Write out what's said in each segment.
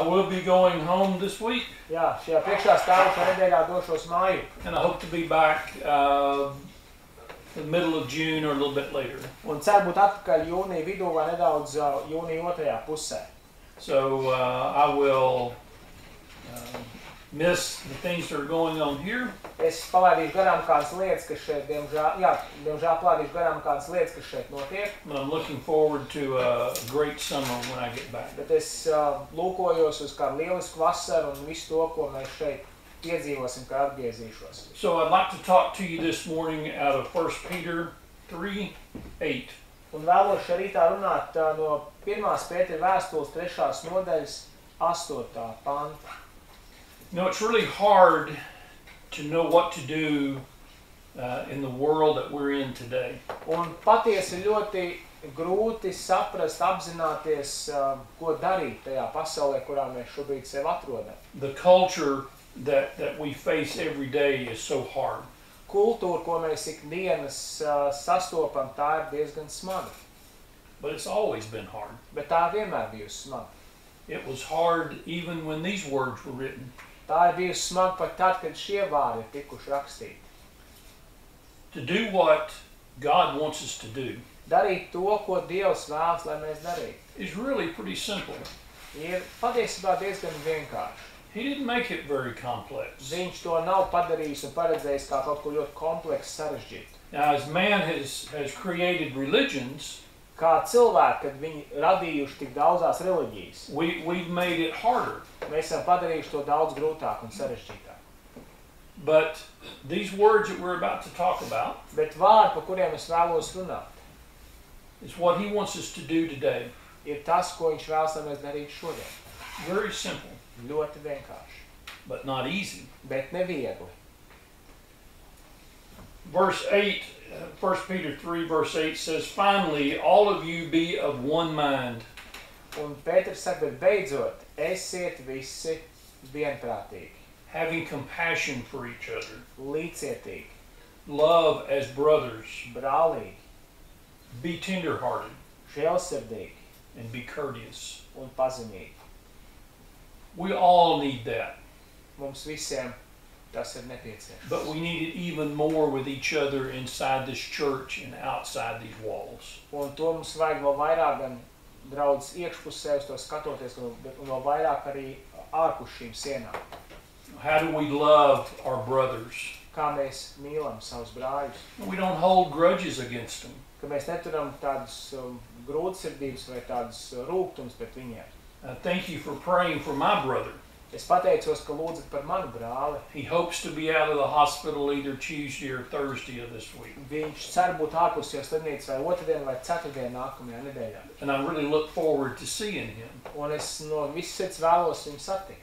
will be going home this week. Jā, šajā priekšā stāvošā nedēļā došos māju. And I hope to be back in the middle of June or a little bit later. Un ceru būt atpakaļ jūnija vidū vai nedaudz jūnija otrajā pusē. So I will miss the things that are going on here. Es palaidīšu garām kādas lietas, kas šeit, diemžēl palaidīšu garām kādas lietas, kas šeit notiek. But I'm looking forward to a great summer when I get back. Bet es lūkojos uz kādu lielisku vasaru un visu to, ko mēs šeit piedzīvosim, kad atgriezīšos. So I'd like to talk to you this morning out of 1 Peter 3:8. Un vēlos šajā rītā runāt no 1. Pētera vēstules 3. nodaļas 8. panta. You know, it's really hard to know what to do in the world that we're in today. Un patiesi ļoti grūti saprast, apzināties, ko darīt tajā pasaulē, kurā mēs šobrīd sevi atrodam. The culture that we face every day is so hard. Kultūra, ko mēs ikdienas sastopam, tā ir diezgan smaga. But it's always been hard. Bet tā vienmēr bijusi smaga. It was hard even when these words were written. Tā ir bijusi smaga pat tad, kad šie vārdi ir tikuši rakstīti. To do what God wants us to do Darīt to, ko Dievs vēlas, lai mēs darītu, is really pretty simple. ir patiesībā diezgan vienkārši. He didn't make it very complex. Viņš to nav padarījis un paredzējis kā kaut ko ļoti kompleksu sarežģītu. Now, as man has created religions, Kā cilvēki, kad viņi radījuši tik daudzās reliģijas, we've made it harder. mēs esam padarījuši to daudz grūtāk un sarežģītāk. But these words that we're about to talk about Bet vārdi, par kuriem es vēlos runāt, is what he wants us to do today. ir tas, ko viņš vēlas, lai mēs darītu šodien. Very simple, Ļoti vienkārši, but not easy. bet neviegli. Verse 8, 1 Peter 3 verse 8 says, "Finally, all of you be of one mind. Un Pēters saka, bet beidzot, esiet visi vienprātīgi, Having compassion for each other, līdzcietīgi, love as brothers, brālīgi, be tenderhearted, žēlsirdīgi and be courteous." un pazemīgi. We all need that, Mums visiem tas ir nepieciešams. but we need it even more with each other inside this church and outside these walls. Un to mums vajag vēl vairāk gan draudz iekšpusē uz to skatoties, bet vēl vairāk arī ārpus šīm sienām. How do we love our brothers? Kā mēs mīlam savus brāļus, We don't hold grudges against them. ka mēs neturam tādus grūtsirdības vai tādus rūgtums pret viņiem. Thank you for praying for my brother. Es pateicos, ka lūdzat par manu brāli. He hopes to be out of the hospital either Tuesday or Thursday of this week. Viņš cer būt ārpus jau slimnīcas vai otrdien vai ceturtdien nākamajā nedēļā. And I really look forward to seeing him. Un es no visas sirds vēlos viņu satikt.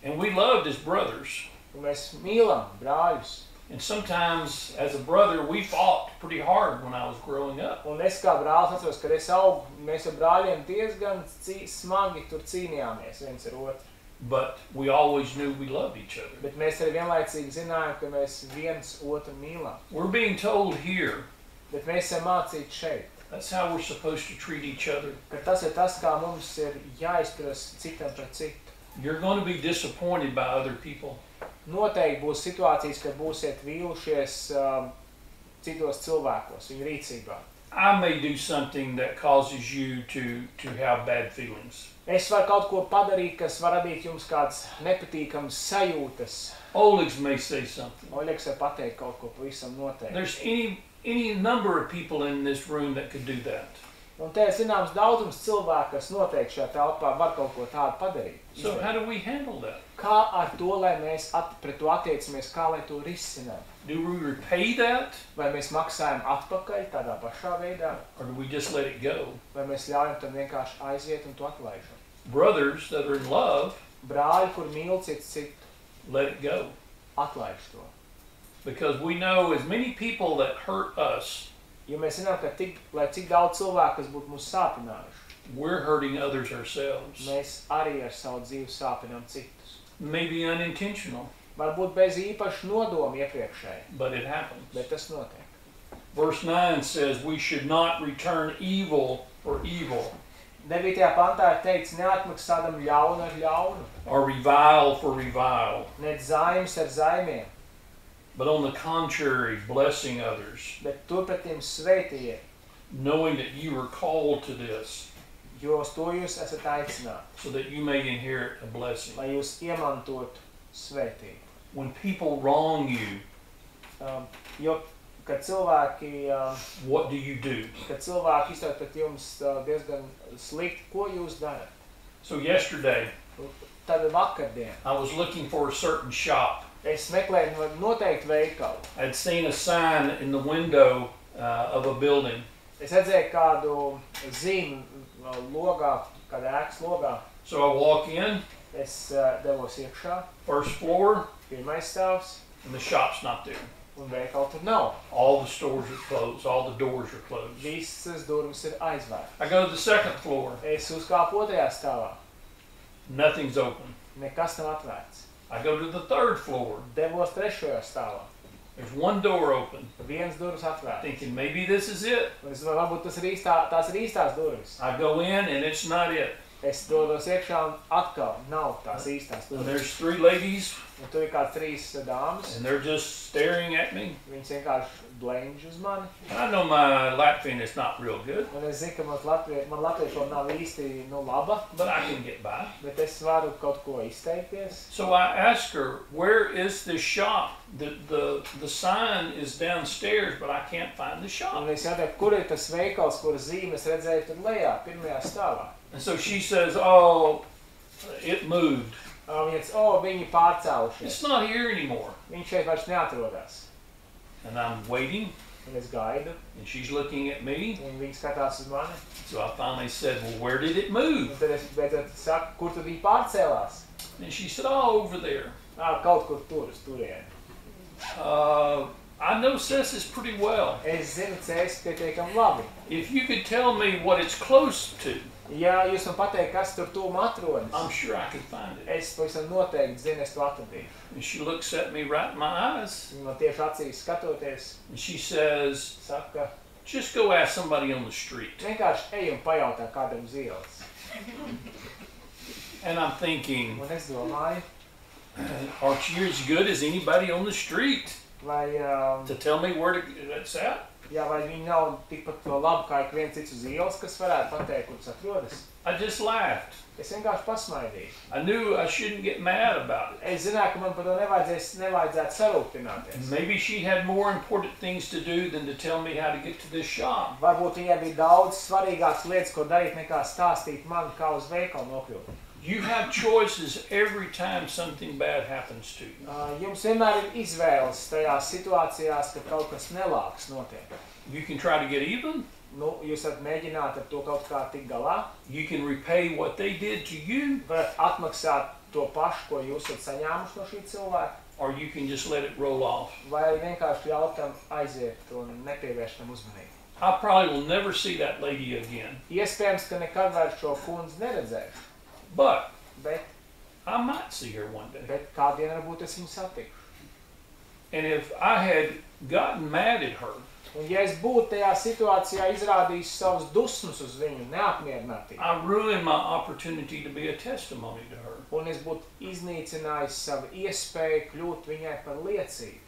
And we loved his brothers. Un mēs mīlam brāļus. And sometimes, as a brother, we fought pretty hard when I was growing up. Un es kā brālis atceros, kad es augu, mēs ar brāļiem diezgan smagi tur cīnījāmies viens ar otru. But we always knew we loved each other. Bet mēs arī vienlaicīgi zinājām, ka mēs viens otru mīlam. We're being told here Bet mēs esam mācīti šeit, that's how we're supposed to treat each other. ka tas ir tas, kā mums ir jāizturas citam pret citu. You're going to be disappointed by other people. Noteikti būs situācijas, kad būsiet vīlušies citos cilvēkos, viņu rīcībā. I may do something that causes you to have bad feelings. Es varu kaut ko padarīt, kas var radīt jums kādas nepatīkamas sajūtas. Olegs may say something. Oļegs var pateikt kaut ko pavisam noteikti. There's any number of people in this room that could do that. Un te ir zināms daudzums cilvēku, kas noteikti šajā telpā var kaut ko tādu padarīt. So how do we handle that? Kā ar to, lai mēs pret to attiecamies, kā lai to risinām? Do we repay that, Vai mēs maksājam atpakaļ tādā pašā veidā, or do we just let it go? vai mēs ļaujam tam vienkārši aiziet un to atlaižam? Brothers that are in love, Brāļi, kur mīl citu, let it go. atlaiž to. Because we know as many people that hurt us, Jo mēs zinām, ka lai cik daudz cilvēku, kas būtu mūs sāpinājuši, we're hurting others ourselves. mēs arī ar savu dzīvi sāpinām citus. Maybe unintentional, Varbūt bez īpaša nodoma iepriekšēji, but it happens. bet tas notiek. Verse 9 says we should not return evil for evil. 9. pantā ir teikts, neatmaksādam ļaunu ar ļaunu, or revile for revile, ne zaimes ar zaimiem, but on the contrary, blessing others, bet turpretim svētījiet, knowing that you were called to this, jo uz to jūs esat aicināti, so that you may inherit a blessing. lai jūs iemantotu svētību. When people wrong you, Jo, kad cilvēki what do you do? iztur pret jums diezgan slikti, ko jūs darat? So yesterday, Tad vakardien I was looking for a certain shop. es meklēju noteiktu veikalu. I'd seen a sign in the window of a building. Es redzēju kādu zīmi logā, kādā ēkas logā. So I walk in, Es devos iekšā, first floor, pirmais stāvs, and the shop's not there. un veikalu tur nav. All the stores are closed. All the doors are closed. Visas durvis ir aizvērtas. I go to the second floor. Es uzkāpu 2. stāvā. Nothing's open. Nekas nav atvērts. I go to the third floor. Devos 3. stāvā. There's one door open. Viens durvis atvērts. Thinking maybe this is it. Un es domāju, varbūt tās ir īstās durvis. I go in and it's not it. Es dodos iekšā un atkal nav tās īstās And durvis. there's 3 ladies Un tur ir kāds 3 dāmas. and they're just staring at me. Viņas vienkārši blenž uz mani. I know my Latvian is not real good, Un es zinu, ka man latviešu nav īsti laba, but I can get by. bet es varu kaut ko izteikties. So I ask her, where is this shop? The sign is downstairs, but I can't find the shop. Un es jautāju, kur ir tas veikals, kur zīmes redzēju tur lejā, 1. stāvā. And so she says, oh, it moved. Viņa teica, viņi pārcēlušies. It's not here anymore. Viņš šeit vairs neatrodas. And I'm waiting, Un es gaidu, and she's looking at me. un viņi skatās uz mani. So I finally said, well, where did it move? Un tad es beidzot saku, kur tad viņi pārcēlās? And she said, oh, over there. Kaut kur tur, uz turieni. I know Cessus pretty well. Es zinu Cēsis pietiekami labi. If you could tell me what it's close to, Ja jūs man pateikt, kas tur tūmā atrodas, I'm sure I could find it. es pavisam noteikti zinu, es to atradīšu. And she looks at me right in my eyes, Viņa man tieši acīs skatoties, and she says, saka, just go ask somebody on the street. vienkārši ej un pajautā kādam uz ielas. And I'm thinking, Un es domāju, aren't you as good as anybody on the street vai, to tell me where it's at? vai viņi nav tikpat labi kā ik viens cits uz ielas, kas varētu pateikt, kur tas atrodas. I just laughed. Es vienkārši pasmaidīju. I knew I shouldn't get mad about it. Es zināju, ka man par to nevajadzētu sarūktināties. Maybe she had more important things to do than to tell me how to get to this shop. Varbūt viņai bija daudz svarīgākas lietas, ko darīt, nekā stāstīt man, kā uz veikalu nokļūt. You have choices every time something bad happens to you. Jums vienmēr ir izvēles tajās situācijās, kad kaut kas nelāks notiek. You can try to get even. Jūs varat mēģināt ar to kaut kā tikt galā. You can repay what they did to you. Varat atmaksāt to pašu, ko jūs esat saņēmuši no šī cilvēka. Or you can just let it roll off. Vai arī vienkārši ļaut tam aiziet un nepievērst tam uzmanību. I probably will never see that lady again. Iespējams, ka nekad vairs šo kundzi neredzēšu. But Bet I might see her one day. kādien varbūt es viņu satikšu. And if I had gotten mad at her, Un ja es būtu tajā situācijā izrādījis savus dusmas uz viņu, neapmierinātību, I ruined my opportunity to be a testimony to her. un es būtu iznīcinājis savu iespēju kļūt viņai par liecību.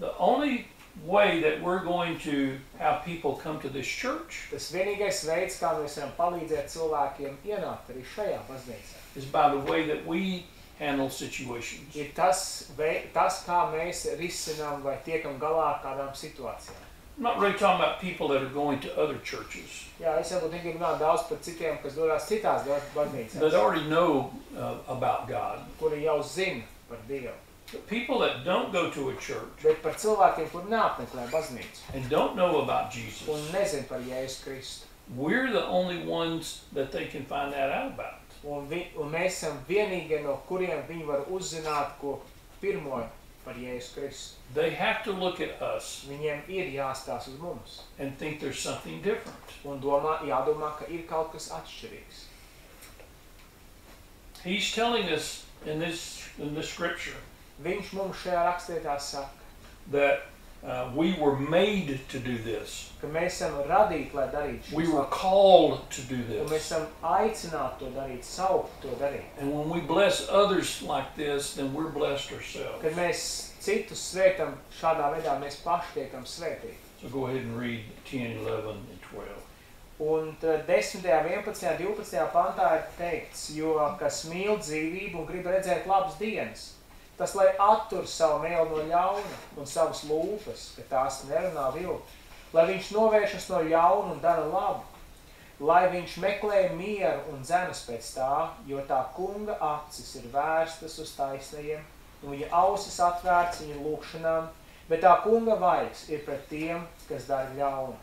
The only way that we're going to have people come to this church Tas vienīgais veids, kā mēs varam palīdzēt cilvēkiem ienākt arī šajā baznīcā, is by the way that we handle situations. ir tas, kā mēs risinām vai tiekam galā ar kādām situācijām. I'm not really talking about people that are going to other churches Jā, es varbūt negribu runāt daudz par citiem, kas dodas citās that baznīcās, already know about God. kuri jau zina par Dievu. But people that don't go to a church Bet par cilvēkiem, kuri neapmeklē baznīcu and don't know about un Jesus, nezin par Jēzu Kristu. we're the only ones that they can find that out about. Un mēs esam vienīgie, no kuriem viņi var uzzināt, ko pirmo par Jēzu Kristu. They have to look at us Viņiem ir jāstās uz mums and think there's something different. un jādomā, ka ir kaut kas atšķirīgs. He's telling us in this scripture Viņš mums šajā rakstietā saka, that We were made to do this. ka mēs esam radīti, lai darītu We šīs were lietas. called to do Un mēs this. esam aicināti to darīt, saukt to darīt. And when we bless others like this, then we're blessed ourselves. Kad mēs citus svētam šādā veidā, mēs paši tiekam svētīti. So go ahead and read 10, 11, and 12. Un tad 10., 11., 12. pantā ir teikts, jo kas mīl dzīvību un grib redzēt labas dienas, tas lai attur savu mēlu no ļauna un savas lūpas, ka tās nerunā viltu, lai viņš novēršas no ļauna un dara labu, lai viņš meklē mieru un dzenas pēc tā, jo tā kunga acis ir vērstas uz taisnajiem, un viņa ausis atvērts viņa lūkšanām, bet tā kunga vaigs ir pret tiem, kas dara ļaunu.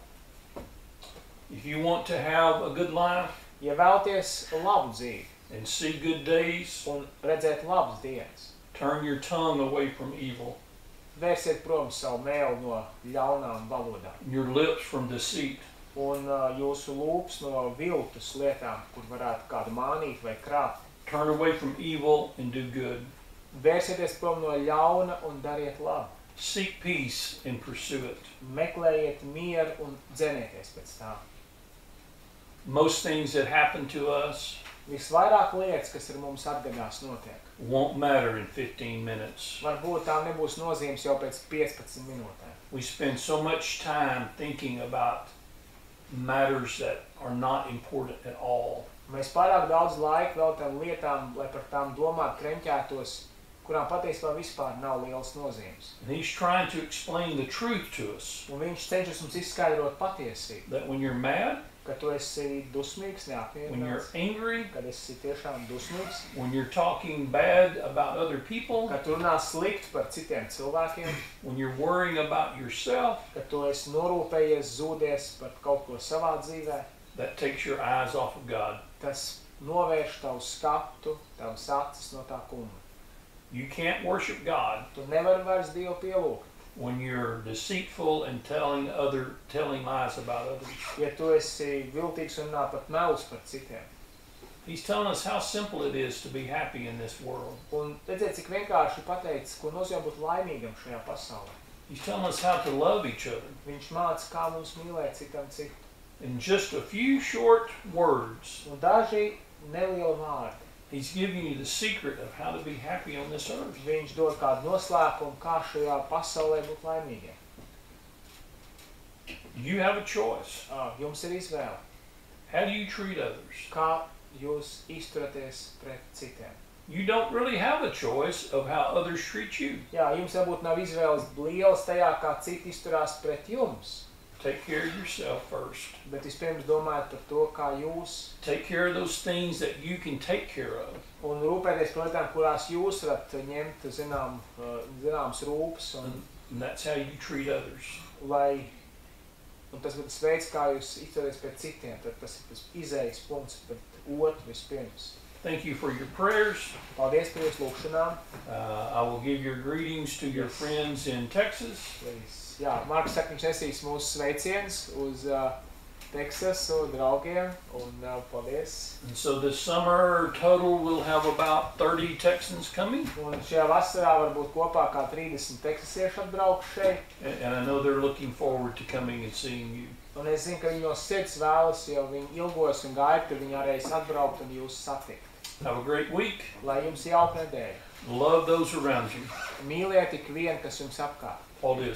If you want to have a good life Ja vēlties labu dzīvi and see good days, un redzēt labas dienas, turn your tongue away from evil, vērsiet prom savu mēlu no ļaunām valodām and your lips from deceit. un jūsu lūpas no viltus lietām, kur varētu kādu mānīt vai krāt. Turn away from evil and do good. Vērsieties prom no ļauna un dariet labu. Seek peace and pursue it. Meklējiet mieru un dzenieties pēc tā. Most things that happen to us Visvairāk lietas, kas ar mums atgadās, notiek. won't matter in 15 minutes. Varbūt tām nebūs nozīmes jau pēc 15 minūtēm. We spend so much time thinking about matters that are not important at all. Mēs pārāk daudz laika veltam lietām, lai par tām domātu, kreņķētos, kurām patiesībā vispār nav lielas nozīmes. And he's trying to explain the truth to us. Un viņš cenšas mums izskaidrot patiesību, That when you're mad, ka tu esi dusmīgs, when you're neapmierināts, angry, kad esi tiešām dusmīgs, when you're talking bad about other people, ka tu runā slikti par citiem cilvēkiem, when you're worrying about yourself, ka tu esi norūpējies, zūdies par kaut ko savā dzīvē, that takes your eyes off of God. tas novērš tavu skatu, tavas acis no tā kunga. You can't worship God Tu nevari vairs Dievu pielūgt, when you're deceitful and telling lies about others. ja tu esi viltīgs un runā pat melus par citiem. He's telling us how simple it is to be happy in this world. Un redziet, cik vienkārši pateicis, ko nozīmē būt laimīgam šajā pasaulē. He's telling us how to love each other. Viņš māca, kā mums mīlēt citam citu. In just a few short words, Un daži nelieli vārdi. he's giving you the secret of how to be happy on this earth. Viņš dod kādu noslēpumu, kā šajā pasaulē būt laimīgiem. You have a choice. Jums ir izvēle. How do you treat others? Kā jūs izturaties pret citiem? You don't really have a choice of how others treat you. Jā, jums varbūt nav izvēles lielas tajā, kā citi izturās pret jums. Take care of yourself first. Bet vispirms domājiet par to, kā jūs Take care of those things that you can take care of. un rūpēties par lietām, kurās jūs varat ņemt zināmas rūpes un And that's how you treat others. un tas būtu tas veids, kā jūs izturaties pret citiem. Tad tas ir tas izējas punkts pret otru vispirms. Thank you for your prayers. Paldies par jūsu lūkšanām. I will give your greetings to your Yes. friends in Texas. Jā, Marks saka, viņš nesīs mūsu sveiciens uz Teksasu draugiem un paldies. And so this summer total we'll have about 30 Texans coming. Un šajā vasarā varbūt kopā kā 30 teksasieši atbrauks šeit. And I know they're looking forward to coming and seeing you. Un es zinu, ka viņi no sirds vēlas, jo viņi ilgojas un gaida, ka viņi varēs atbraukt un jūs satikt. Have a great week. Lai jums jauka nedēļa. Love those around you. Mīliet ik vienu, kas jums apkārt. Paldies.